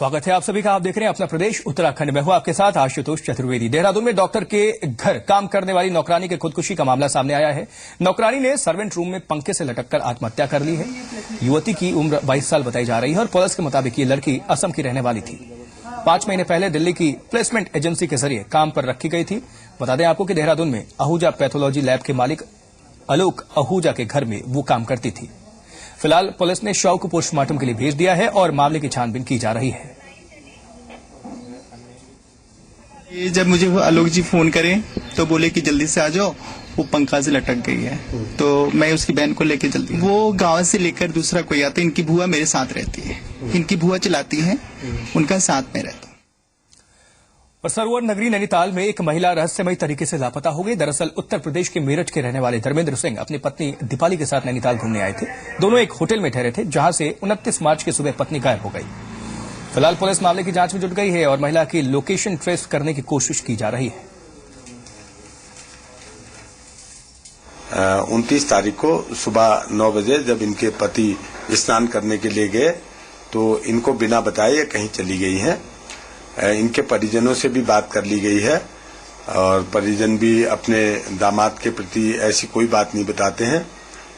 स्वागत है आप सभी का। आप देख रहे हैं अपना प्रदेश उत्तराखंड में। हूं आपके साथ आशुतोष चतुर्वेदी। देहरादून में डॉक्टर के घर काम करने वाली नौकरानी के खुदकुशी का मामला सामने आया है। नौकरानी ने सर्वेंट रूम में पंखे से लटककर आत्महत्या कर ली है। युवती की उम्र 22 साल बताई जा रही है और पुलिस के मुताबिक ये लड़की असम की रहने वाली थी। 5 महीने पहले दिल्ली की प्लेसमेंट एजेंसी के जरिए काम पर रखी गई थी। बता दें आपको कि देहरादून में आहूजा पैथोलॉजी लैब के मालिक आलोक आहूजा के घर में वो काम करती थी। फिलहाल पुलिस ने शव को पोस्टमार्टम के लिए भेज दिया है और मामले की छानबीन की जा रही है। ये जब मुझे वो आलोक जी फोन करें तो बोले कि जल्दी से आ जाओ, वो पंखा से लटक गई है। तो मैं उसकी बहन को लेके जल्दी, वो गांव से लेकर दूसरा कोई आता है। इनकी बुआ मेरे साथ रहती है, इनकी बुआ चलाती है, उनका साथ में रहता। और सरोवर नगरी नैनीताल में एक महिला रहस्यमयी तरीके से लापता हो गई। दरअसल उत्तर प्रदेश के मेरठ के रहने वाले धर्मेंद्र सिंह अपनी पत्नी दीपाली के साथ नैनीताल घूमने आए थे। दोनों एक होटल में ठहरे थे, जहां से 29 मार्च की सुबह पत्नी गायब हो गई। फिलहाल पुलिस मामले की जांच में जुट गई है और महिला की लोकेशन ट्रेस करने की कोशिश की जा रही है। 29 तारीख को सुबह 9 बजे जब इनके पति स्नान करने के लिए गए तो इनको बिना बताए कहीं चली गई हैं। इनके परिजनों से भी बात कर ली गई है और परिजन भी अपने दामाद के प्रति ऐसी कोई बात नहीं बताते हैं।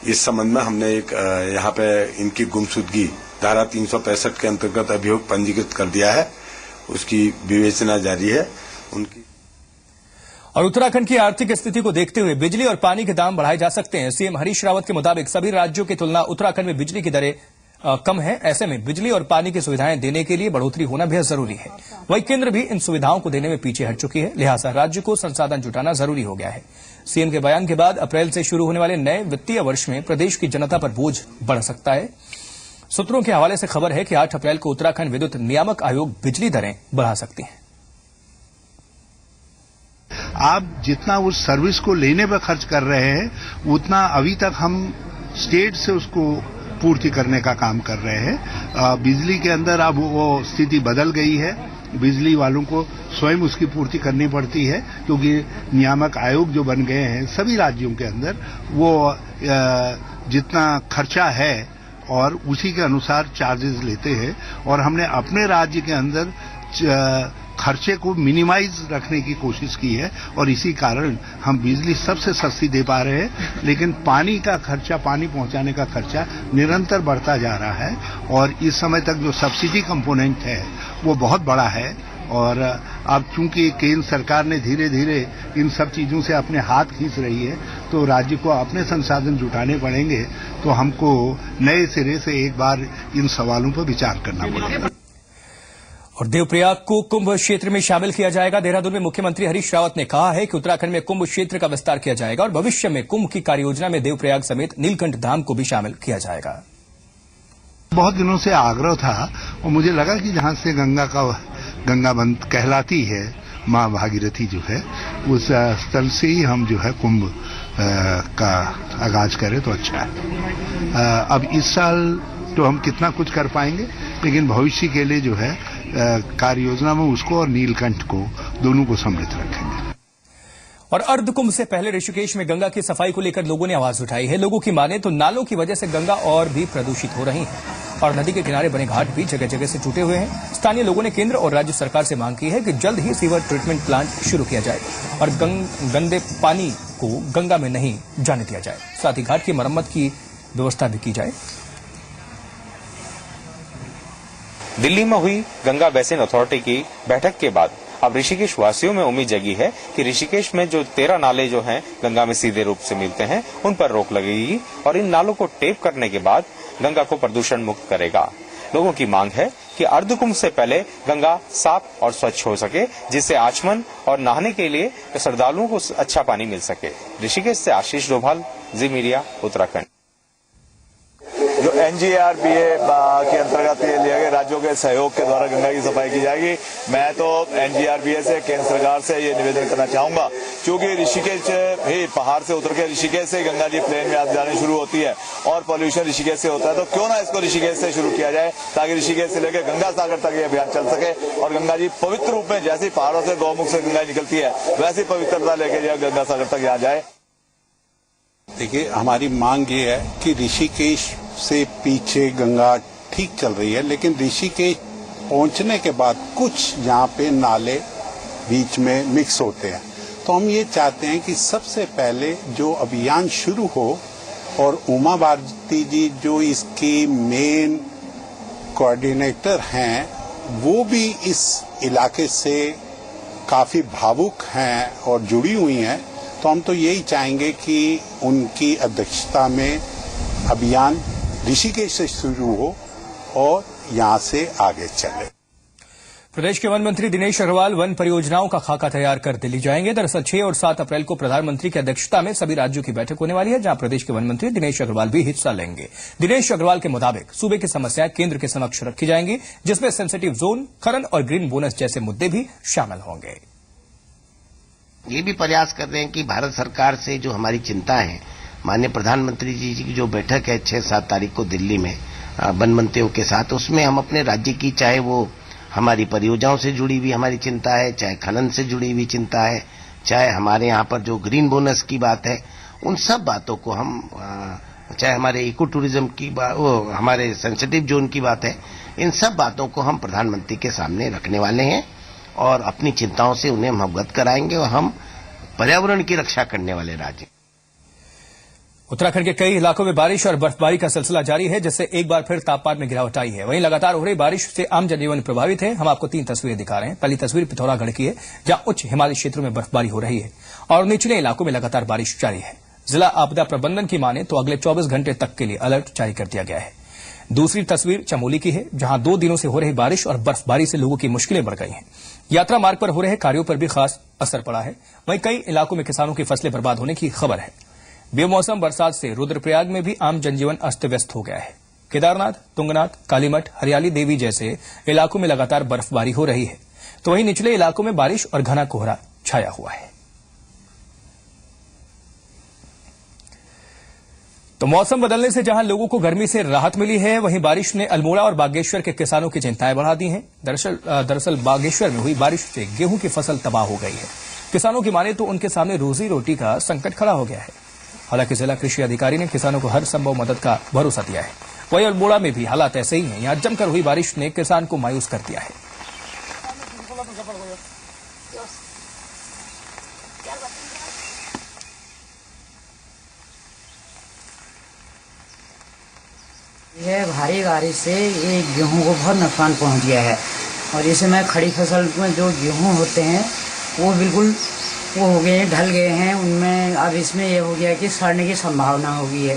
इस संबंध में हमने एक यहाँ पे इनकी गुमशुदगी धारा 365 के अंतर्गत अभियोग पंजीकृत कर दिया है। उसकी विवेचना जारी है उनकी। और उत्तराखंड की आर्थिक स्थिति को देखते हुए बिजली और पानी के दाम बढ़ाए जा सकते हैं। सीएम हरीश रावत के मुताबिक सभी राज्यों की तुलना उत्तराखंड में बिजली की दरें कम है। ऐसे में बिजली और पानी की सुविधाएं देने के लिए बढ़ोतरी होना बेहद जरूरी है। वहीं केंद्र भी इन सुविधाओं को देने में पीछे हट चुकी है, लिहाजा राज्य को संसाधन जुटाना जरूरी हो गया है। सीएम के बयान के बाद अप्रैल से शुरू होने वाले नए वित्तीय वर्ष में प्रदेश की जनता पर बोझ बढ़ सकता है। सूत्रों के हवाले से खबर है कि 8 अप्रैल को उत्तराखंड विद्युत नियामक आयोग बिजली दरें बढ़ा सकती है। आप जितना उस सर्विस को लेने पर खर्च कर रहे हैं, उतना अभी तक हम स्टेट से उसको पूर्ति करने का काम कर रहे हैं। बिजली के अंदर अब वो स्थिति बदल गई है। बिजली वालों को स्वयं उसकी पूर्ति करनी पड़ती है, क्योंकि नियामक आयोग जो बन गए हैं सभी राज्यों के अंदर, वो जितना खर्चा है और उसी के अनुसार चार्जेस लेते हैं। और हमने अपने राज्य के अंदर खर्चे को मिनिमाइज रखने की कोशिश की है और इसी कारण हम बिजली सबसे सस्ती दे पा रहे हैं। लेकिन पानी का खर्चा, पानी पहुंचाने का खर्चा निरंतर बढ़ता जा रहा है और इस समय तक जो सब्सिडी कंपोनेंट है वो बहुत बड़ा है। और अब चूंकि केंद्र सरकार ने धीरे धीरे इन सब चीजों से अपने हाथ खींच रही है, तो राज्य को अपने संसाधन जुटाने पड़ेंगे। तो हमको नए सिरे से एक बार इन सवालों पर विचार करना पड़ेगा। और देवप्रयाग को कुंभ क्षेत्र में शामिल किया जाएगा। देहरादून में मुख्यमंत्री हरीश रावत ने कहा है कि उत्तराखंड में कुंभ क्षेत्र का विस्तार किया जाएगा और भविष्य में कुंभ की कार्ययोजना में देवप्रयाग समेत नीलकंठ धाम को भी शामिल किया जाएगा। बहुत दिनों से आग्रह था और मुझे लगा कि जहां से गंगा बंद कहलाती है, मां भागीरथी जो है, उस स्थल से ही हम जो है कुंभ का आगाज करें तो अच्छा है। अब इस साल तो हम कितना कुछ कर पाएंगे, लेकिन भविष्य के लिए जो है कार्य योजना में उसको और नीलकंठ को दोनों को सम्मिलित रखेंगे। और अर्धकुंभ से पहले ऋषिकेश में गंगा की सफाई को लेकर लोगों ने आवाज उठाई है। लोगों की माने तो नालों की वजह से गंगा और भी प्रदूषित हो रही है और नदी के किनारे बने घाट भी जगह जगह से टूटे हुए हैं। स्थानीय लोगों ने केंद्र और राज्य सरकार से मांग की है कि जल्द ही सीवर ट्रीटमेंट प्लांट शुरू किया जाए और गंदे पानी को गंगा में नहीं जाने दिया जाए। साथ ही घाट की मरम्मत की व्यवस्था भी की जाए। दिल्ली में हुई गंगा बेसिन अथॉरिटी की बैठक के बाद अब ऋषिकेश वासियों में उम्मीद जगी है कि ऋषिकेश में जो 13 नाले जो हैं गंगा में सीधे रूप से मिलते हैं, उन पर रोक लगेगी और इन नालों को टेप करने के बाद गंगा को प्रदूषण मुक्त करेगा। लोगों की मांग है कि अर्धकुंभ से पहले गंगा साफ और स्वच्छ हो सके, जिससे आचमन और नहाने के लिए श्रद्धालुओं को अच्छा पानी मिल सके। ऋषिकेश से आशीष डोभाल, जी मीडिया, उत्तराखंड। जो NGRPA के अंतर्गत ये लिए गए राज्यों के सहयोग के द्वारा गंगा की सफाई की जाएगी। मैं तो NGRPA से, केंद्र सरकार से ये निवेदन करना चाहूंगा, क्योंकि ऋषिकेश ही पहाड़ से उतर के ऋषिकेश से गंगा जी प्लेन में जानी शुरू होती है और पॉल्यूशन ऋषिकेश से होता है। तो क्यों ना इसको ऋषिकेश से शुरू किया जाए, ताकि ऋषिकेश से लेकर गंगा सागर तक ये अभियान चल सके और गंगा जी पवित्र रूप में, जैसी पहाड़ों से गौमुख से गंगा निकलती है, वैसी पवित्रता लेकर गंगा सागर तक यहाँ जाए। देखिए, हमारी मांग ये है कि ऋषिकेश से पीछे गंगा ठीक चल रही है, लेकिन ऋषिकेश पहुंचने के बाद कुछ यहाँ पे नाले बीच में मिक्स होते हैं। तो हम ये चाहते हैं कि सबसे पहले जो अभियान शुरू हो और उमा भारती जी जो इसकी मेन कोऑर्डिनेटर हैं वो भी इस इलाके से काफी भावुक हैं और जुड़ी हुई हैं। तो हम तो यही चाहेंगे कि उनकी अध्यक्षता में अभियान ऋषिकेश से शुरू हो और यहां से आगे चले। प्रदेश के वन मंत्री दिनेश अग्रवाल वन परियोजनाओं का खाका तैयार कर दिल्ली जाएंगे। दरअसल 6 और 7 अप्रैल को प्रधानमंत्री की अध्यक्षता में सभी राज्यों की बैठक होने वाली है, जहां प्रदेश के वन मंत्री दिनेश अग्रवाल भी हिस्सा लेंगे। दिनेश अग्रवाल के मुताबिक सूबे की समस्याएं केंद्र के समक्ष रखी जाएंगी, जिसमें सेंसिटिव जोन, खनन और ग्रीन बोनस जैसे मुद्दे भी शामिल होंगे। ये भी प्रयास कर रहे हैं कि भारत सरकार से जो हमारी चिंता है, माननीय प्रधानमंत्री जी की जो बैठक है 6-7 तारीख को दिल्ली में वन मंत्रियों के साथ, उसमें हम अपने राज्य की, चाहे वो हमारी परियोजनाओं से जुड़ी हुई हमारी चिंता है, चाहे खनन से जुड़ी हुई चिंता है, चाहे हमारे यहाँ पर जो ग्रीन बोनस की बात है, उन सब बातों को हम, चाहे हमारे इको टूरिज्म की बात, वो हमारे सेंसिटिव जोन की बात है, इन सब बातों को हम प्रधानमंत्री के सामने रखने वाले हैं और अपनी चिंताओं से उन्हें अवगत कराएंगे और हम पर्यावरण की रक्षा करने वाले राज्य। उत्तराखंड के कई इलाकों में बारिश और बर्फबारी का सिलसिला जारी है, जिससे एक बार फिर तापमान में गिरावट आई है। वहीं लगातार हो रही बारिश से आम जनजीवन प्रभावित है। हम आपको 3 तस्वीरें दिखा रहे हैं। पहली तस्वीर पिथौरागढ़ की है, जहां उच्च हिमालयी क्षेत्रों में बर्फबारी हो रही है और निचले इलाकों में लगातार बारिश जारी है। जिला आपदा प्रबंधन की माने तो अगले 24 घंटे तक के लिए अलर्ट जारी कर दिया गया है। दूसरी तस्वीर चमोली की है, जहां 2 दिनों से हो रही बारिश और बर्फबारी से लोगों की मुश्किलें बढ़ गई हैं। यात्रा मार्ग पर हो रहे कार्यों पर भी खास असर पड़ा है। वहीं कई इलाकों में किसानों की फसलें बर्बाद होने की खबर है। बेमौसम बरसात से रुद्रप्रयाग में भी आम जनजीवन अस्त व्यस्त हो गया है। केदारनाथ, तुंगनाथ, कालीमठ, हरियाली देवी जैसे इलाकों में लगातार बर्फबारी हो रही है, तो वहीं निचले इलाकों में बारिश और घना कोहरा छाया हुआ है। तो मौसम बदलने से जहां लोगों को गर्मी से राहत मिली है, वहीं बारिश ने अल्मोड़ा और बागेश्वर के किसानों की चिंताएं बढ़ा दी हैं। दरअसल बागेश्वर में हुई बारिश से गेहूं की फसल तबाह हो गई है। किसानों की माने तो उनके सामने रोजी रोटी का संकट खड़ा हो गया है। हालांकि जिला कृषि अधिकारी ने किसानों को हर संभव मदद का भरोसा दिया है। वहीं अल्मोड़ा में भी हालात ऐसे ही हैं। यहां जमकर हुई बारिश ने किसान को मायूस कर दिया है। यह भारी बारिश से ये गेहूं को बहुत नुकसान पहुंच गया है और इस समय खड़ी फसल में जो गेहूं होते हैं वो बिल्कुल वो हो गए हैं, ढल गए हैं। उनमें अब इसमें ये हो गया कि सड़ने की संभावना हो गई है,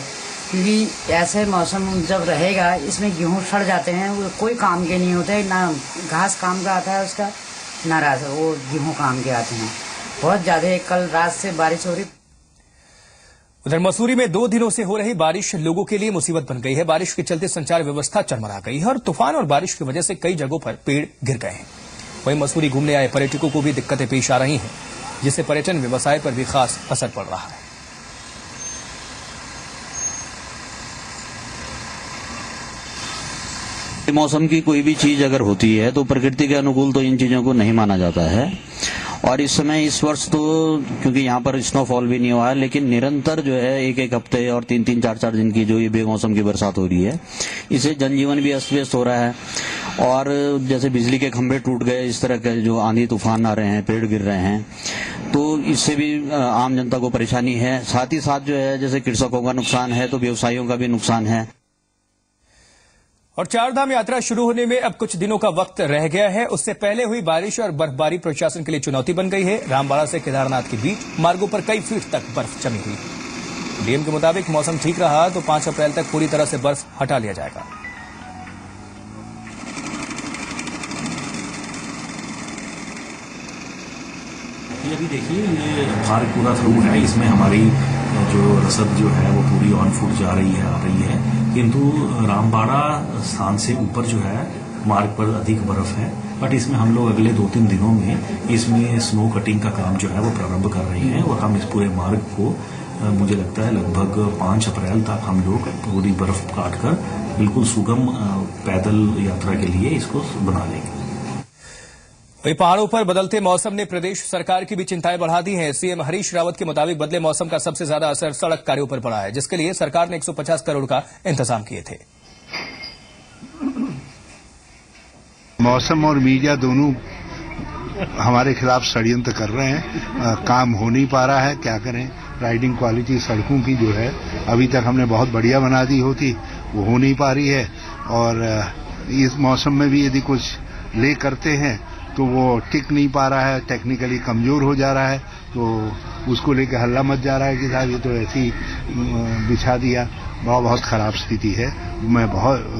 क्योंकि ऐसे मौसम जब रहेगा इसमें गेहूं सड़ जाते हैं, वो कोई काम के नहीं होते, ना घास काम का आता है उसका, ना वो गेहूं काम के आते हैं। बहुत ज़्यादा कल रात से बारिश हो रही। उधर मसूरी में 2 दिनों से हो रही बारिश लोगों के लिए मुसीबत बन गई है। बारिश के चलते संचार व्यवस्था चरमरा गई है और तूफान और बारिश की वजह से कई जगहों पर पेड़ गिर गए हैं। वहीं मसूरी घूमने आए पर्यटकों को भी दिक्कतें पेश आ रही हैं, जिससे पर्यटन व्यवसाय पर भी खास असर पड़ रहा है। मौसम की कोई भी चीज अगर होती है तो प्रकृति के अनुकूल तो इन चीजों को नहीं माना जाता है। और इस समय इस वर्ष तो क्योंकि यहाँ पर स्नोफॉल भी नहीं हुआ है, लेकिन निरंतर जो है 1-1 हफ्ते और 3-3, 4-4 दिन की जो ये बेमौसम की बरसात हो रही है, इससे जनजीवन भी अस्त व्यस्त हो रहा है। और जैसे बिजली के खंभे टूट गए, इस तरह के जो आंधी तूफान आ रहे हैं, पेड़ गिर रहे हैं, तो इससे भी आम जनता को परेशानी है। साथ ही साथ जो है जैसे कृषकों का नुकसान है तो व्यवसायियों का भी नुकसान है। और 4 धाम यात्रा शुरू होने में अब कुछ दिनों का वक्त रह गया है। उससे पहले हुई बारिश और बर्फबारी प्रशासन के लिए चुनौती बन गई है। रामबाड़ा से केदारनाथ के बीच मार्गों पर कई फीट तक बर्फ जमी हुई है। डीएम के मुताबिक मौसम ठीक रहा तो 5 अप्रैल तक पूरी तरह से बर्फ हटा लिया जाएगा। ये अभी देखिए, ये मार्ग पूरा थ्रू है, इसमें हमारी जो रसद जो है वो पूरी ऑन फुट जा रही है, आ रही है। किंतु रामबाड़ा स्थान से ऊपर जो है मार्ग पर अधिक बर्फ है, बट इसमें हम लोग अगले 2-3 दिनों में इसमें स्नो कटिंग का काम जो है वो प्रारंभ कर रहे हैं और हम इस पूरे मार्ग को मुझे लगता है लगभग 5 अप्रैल तक हम लोग पूरी बर्फ काटकर बिल्कुल सुगम पैदल यात्रा के लिए इसको बना लेंगे। वहीं पहाड़ों पर बदलते मौसम ने प्रदेश सरकार की भी चिंताएं बढ़ा दी हैं। सीएम हरीश रावत के मुताबिक बदले मौसम का सबसे ज्यादा असर सड़क कार्यों पर पड़ा है, जिसके लिए सरकार ने 150 करोड़ का इंतजाम किए थे। मौसम और मीडिया दोनों हमारे खिलाफ षड्यंत्र कर रहे हैं। काम हो नहीं पा रहा है, क्या करें। राइडिंग क्वालिटी सड़कों की जो है अभी तक हमने बहुत बढ़िया बना दी होती, वो हो नहीं पा रही है। और इस मौसम में भी यदि कुछ ले करते हैं तो वो टिक नहीं पा रहा है, टेक्निकली कमजोर हो जा रहा है। तो उसको लेकर हल्ला मच जा रहा है कि साहब ये तो ऐसे ही बिछा दिया। बहुत खराब स्थिति है। मैं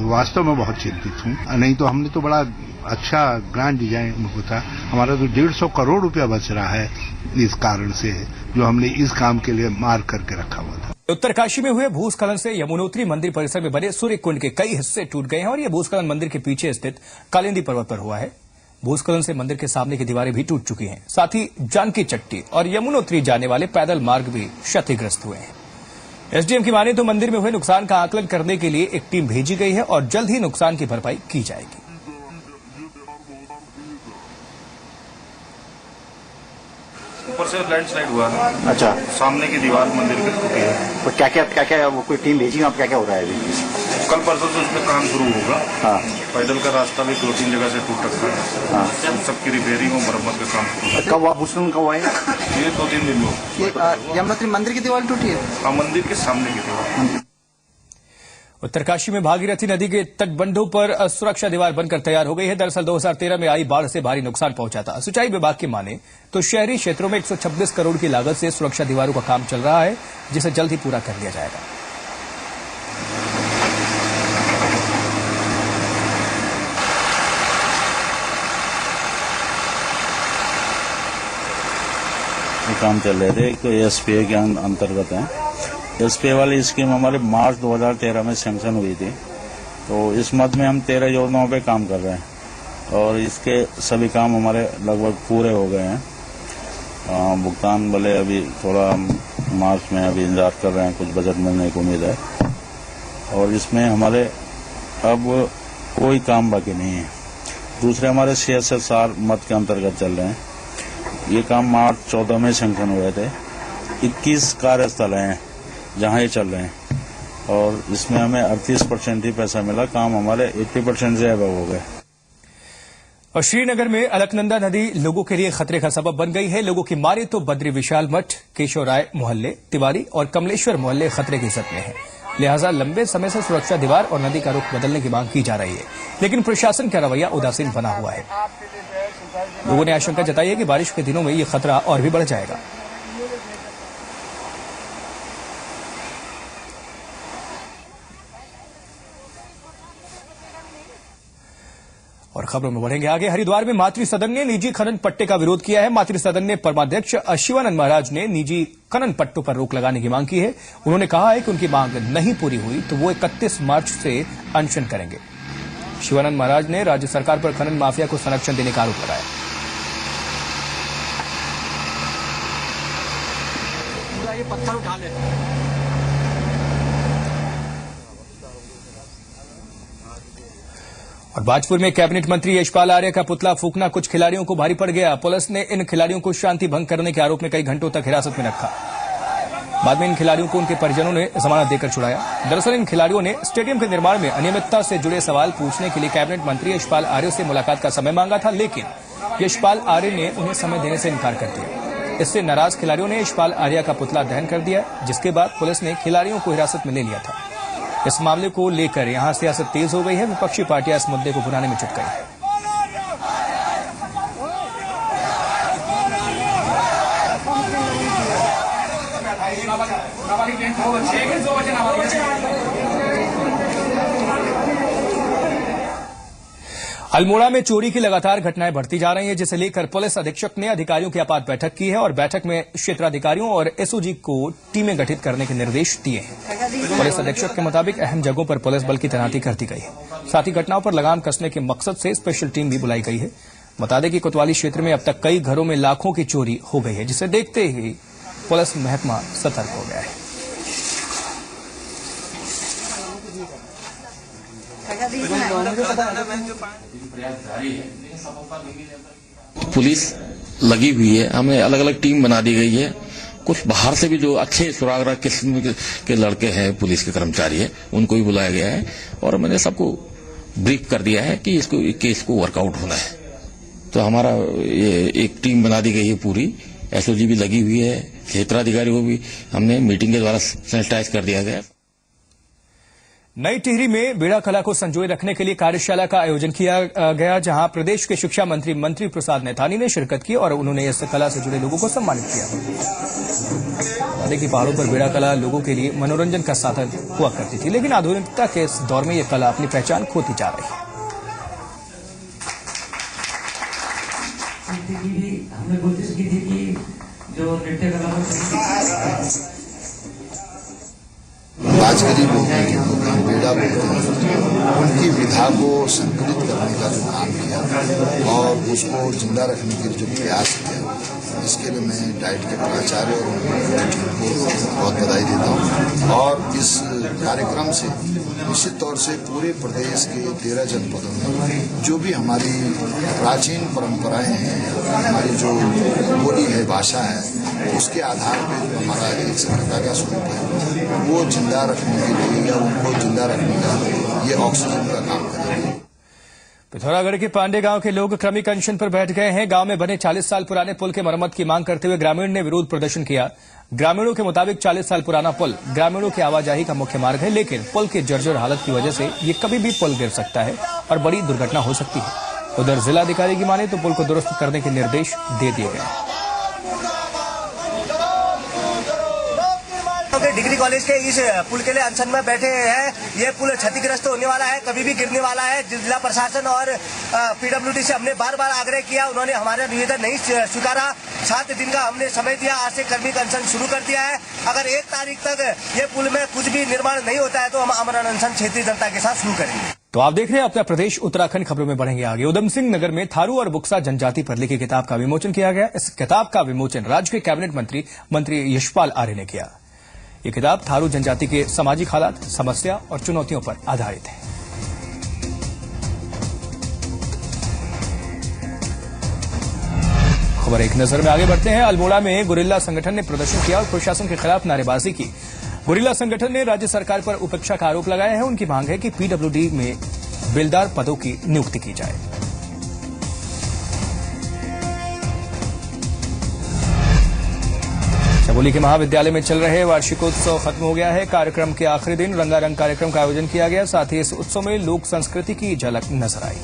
वास्तव में बहुत चिंतित हूँ। नहीं तो हमने तो बड़ा अच्छा ग्रांड डिजाइन होता। हमारा तो 150 करोड़ रुपया बच रहा है इस कारण से, जो हमने इस काम के लिए मार करके रखा हुआ था। उत्तरकाशी में हुए भूस्खलन से यमुनोत्री मंदिर परिसर में बने सूर्य कुंड के कई हिस्से टूट गए हैं और यह भूस्खलन मंदिर के पीछे स्थित कालिंदी पर्वत पर हुआ है। भूस्खलन से मंदिर के सामने की दीवारें भी टूट चुकी हैं। साथ ही जानकी चट्टी और यमुनोत्री जाने वाले पैदल मार्ग भी क्षतिग्रस्त हुए हैं। एसडीएम की माने तो मंदिर में हुए नुकसान का आकलन करने के लिए एक टीम भेजी गई है और जल्द ही नुकसान की भरपाई की जाएगी। ऊपर से लैंडस्लाइड हुआ है। अच्छा, सामने की दीवार मंदिर की टूटी है। तो क्या वो कोई टीम भेजी, आप क्या हो रहा है अभी? कल परसों से उस पर काम शुरू होगा। हाँ, पैदल का रास्ता भी 2-3 जगह से टूट रखा है। हाँ, सबकी रिपेयरिंग और मरम्मत का काम शुरू है। कब भूस्खलन कब हुआ है? ये 2-3 दिन में। यमुनोत्री मंदिर की दीवार टूटी है? हाँ, मंदिर के सामने की दीवार। उत्तरकाशी में भागीरथी नदी के तटबंधों पर सुरक्षा दीवार बनकर तैयार हो गई है। दरअसल 2013 में आई बाढ़ से भारी नुकसान पहुंचा था। सिंचाई विभाग की माने तो शहरी क्षेत्रों में 126 करोड़ की लागत से सुरक्षा दीवारों का काम चल रहा है, जिसे जल्द ही पूरा कर लिया जाएगा। काम चल रहे थे। एक तो एसपीए के अंतर्गत है। एसपीए वाली स्कीम हमारे मार्च 2013 में सैंक्शन हुई थी। तो इस मद में हम 13 योजनाओं पे काम कर रहे हैं और इसके सभी काम हमारे लगभग पूरे हो गए हैं। भुगतान भले अभी थोड़ा मार्च में अभी इंतजार कर रहे हैं, कुछ बजट मिलने की उम्मीद है। और इसमें हमारे अब कोई काम बाकी नहीं है। दूसरे हमारे CSSR मद के अंतर्गत चल रहे हैं। ये काम मार्च 14 में सैंक्शन हुए थे। 21 कार्यस्थल हैं जहां ये चल रहे हैं और इसमें हमें 38% ही पैसा मिला। काम हमारे 80% से अबव हो गए। और श्रीनगर में अलकनंदा नदी लोगों के लिए खतरे का सबब बन गई है। लोगों की मारे तो बद्री विशाल मठ, केशव राय मोहल्ले, तिवारी और कमलेश्वर मोहल्ले खतरे की जद में है। लिहाजा लंबे समय से सुरक्षा दीवार और नदी का रुख बदलने की मांग की जा रही है, लेकिन प्रशासन का रवैया उदासीन बना हुआ है। लोगों ने आशंका जताई है कि बारिश के दिनों में ये खतरा और भी बढ़ जाएगा। और खबरों में बढ़ेंगे आगे। हरिद्वार में मातृ सदन ने निजी खनन पट्टे का विरोध किया है। मातृ सदन ने परमाध्यक्ष शिवानंद महाराज ने निजी खनन पट्टों पर रोक लगाने की मांग की है। उन्होंने कहा है कि उनकी मांग नहीं पूरी हुई तो वो 31 मार्च से अनशन करेंगे। शिवानंद महाराज ने राज्य सरकार पर खनन माफिया को संरक्षण देने का आरोप लगाया। ये पत्थर उठा ले। और भाजपुर में कैबिनेट मंत्री यशपाल आर्य का पुतला फूंकना कुछ खिलाड़ियों को भारी पड़ गया। पुलिस ने इन खिलाड़ियों को शांति भंग करने के आरोप में कई घंटों तक हिरासत में रखा। बाद में इन खिलाड़ियों को उनके परिजनों ने जमानत देकर छुड़ाया। दरअसल इन खिलाड़ियों ने स्टेडियम के निर्माण में अनियमितता से जुड़े सवाल पूछने के लिए कैबिनेट मंत्री यशपाल आर्य से मुलाकात का समय मांगा था, लेकिन यशपाल आर्य ने उन्हें समय देने से इनकार कर दिया। इससे नाराज खिलाड़ियों ने यशपाल आर्य का पुतला दहन कर दिया, जिसके बाद पुलिस ने खिलाड़ियों को हिरासत में ले लिया था। इस मामले को लेकर यहां सियासत तेज हो गई है। विपक्षी पार्टियां इस मुद्दे को भुनाने में जुट गई है। अल्मोड़ा में चोरी की लगातार घटनाएं बढ़ती जा रही हैं, जिसे लेकर पुलिस अधीक्षक ने अधिकारियों की आपात बैठक की है और बैठक में क्षेत्राधिकारियों और एसओजी को टीमें गठित करने के निर्देश दिए हैं। पुलिस अधीक्षक के मुताबिक अहम जगहों पर पुलिस बल की तैनाती कर दी गई है। साथ ही घटनाओं पर लगाम कसने के मकसद से स्पेशल टीम भी बुलाई गई है। बता दें कि कोतवाली क्षेत्र में अब तक कई घरों में लाखों की चोरी हो गई है, जिसे देखते ही पुलिस महकमा सतर्क हो गया है। पुलिस लगी हुई है। हमें अलग अलग टीम बना दी गई है। कुछ बाहर से भी जो अच्छे सुरागरा किस्म के लड़के हैं, पुलिस के कर्मचारी है, उनको भी बुलाया गया है और मैंने सबको ब्रीफ कर दिया है कि इसको केस को वर्कआउट होना है। तो हमारा ये एक टीम बना दी गई है, पूरी एसओजी भी लगी हुई है, क्षेत्राधिकारी को भी हमने मीटिंग के द्वारा सैनिटाइज कर दिया गया। नई टिहरी में बेड़ा कला को संजोए रखने के लिए कार्यशाला का आयोजन किया गया, जहां प्रदेश के शिक्षा मंत्री मंत्री प्रसाद नैथानी ने शिरकत की और उन्होंने इस कला से जुड़े लोगों को सम्मानित किया। देखिए, पहाड़ों पर बेड़ा कला लोगों के लिए मनोरंजन का साधन हुआ करती थी, लेकिन आधुनिकता के इस दौर में यह कला अपनी पहचान खोती जा रही है। हमने कोशिश की थी कि जो नृत्य कला बाजगरी बोलते हैं, बेड़ा बोलते हैं, उनकी विधा को संकलित करने का जो काम किया और उसको जिंदा रखने के जो प्रयास किया, इसके लिए मैं डाइट के प्राचार्य और उनकी टीम को बहुत बधाई देता हूँ। और इस कार्यक्रम से निश्चित तौर से पूरे प्रदेश के 13 जनपदों में जो भी हमारी प्राचीन परंपराएं हैं, हमारी जो बोली है, भाषा है, उसके आधार पर जो हमारा एक सभ्यता का स्वरूप है, वो जिंदा रखने के लिए या उनको जिंदा रखने का ये ऑक्सीजन का काम करेगा। पिथौरागढ़ के पांडे गांव के लोग क्रमिक अनशन पर बैठ गए हैं। गांव में बने 40 साल पुराने पुल के मरम्मत की मांग करते हुए ग्रामीण ने विरोध प्रदर्शन किया। ग्रामीणों के मुताबिक 40 साल पुराना पुल ग्रामीणों की आवाजाही का मुख्य मार्ग है, लेकिन पुल की जर्जर हालत की वजह से ये कभी भी पुल गिर सकता है और बड़ी दुर्घटना हो सकती है। उधर जिलाधिकारी की माने तो पुल को दुरुस्त करने के निर्देश दे दिए गए। डिग्री कॉलेज के इस पुल के लिए अनशन में बैठे हैं। ये पुल क्षतिग्रस्त होने वाला है, कभी भी गिरने वाला है। जिला प्रशासन और पीडब्ल्यूडी से हमने बार बार आग्रह किया, उन्होंने हमारा निवेदन नहीं स्वीकारा। 7 दिन का हमने समय दिया, आज से क्रमिक अनशन शुरू कर दिया है। अगर 1 तारीख तक ये पुल में कुछ भी निर्माण नहीं होता है तो हम अमर अनशन क्षेत्रीय जनता के साथ शुरू करेंगे। तो आप देख रहे हैं अपना प्रदेश उत्तराखंड। खबरों में बढ़ेंगे आगे। उधम सिंह नगर में थारू और बुक्सा जनजाति पर लिखी किताब का विमोचन किया गया। इस किताब का विमोचन राज्य के कैबिनेट मंत्री यशपाल आर्य ने किया। ये किताब थारू जनजाति के सामाजिक हालात, समस्या और चुनौतियों पर आधारित है। खबर एक नजर में आगे बढ़ते हैं। अल्मोड़ा में गुरिल्ला संगठन ने प्रदर्शन किया और प्रशासन के खिलाफ नारेबाजी की। गुरिल्ला संगठन ने राज्य सरकार पर उपेक्षा का आरोप लगाया है। उनकी मांग है कि पीडब्ल्यूडी में बेलदार पदों की नियुक्ति की जाए। चमोली के महाविद्यालय में चल रहे वार्षिकोत्सव खत्म हो गया है। कार्यक्रम के आखिरी दिन रंगारंग कार्यक्रम का आयोजन किया गया। साथ ही इस उत्सव में लोक संस्कृति की झलक नजर आई।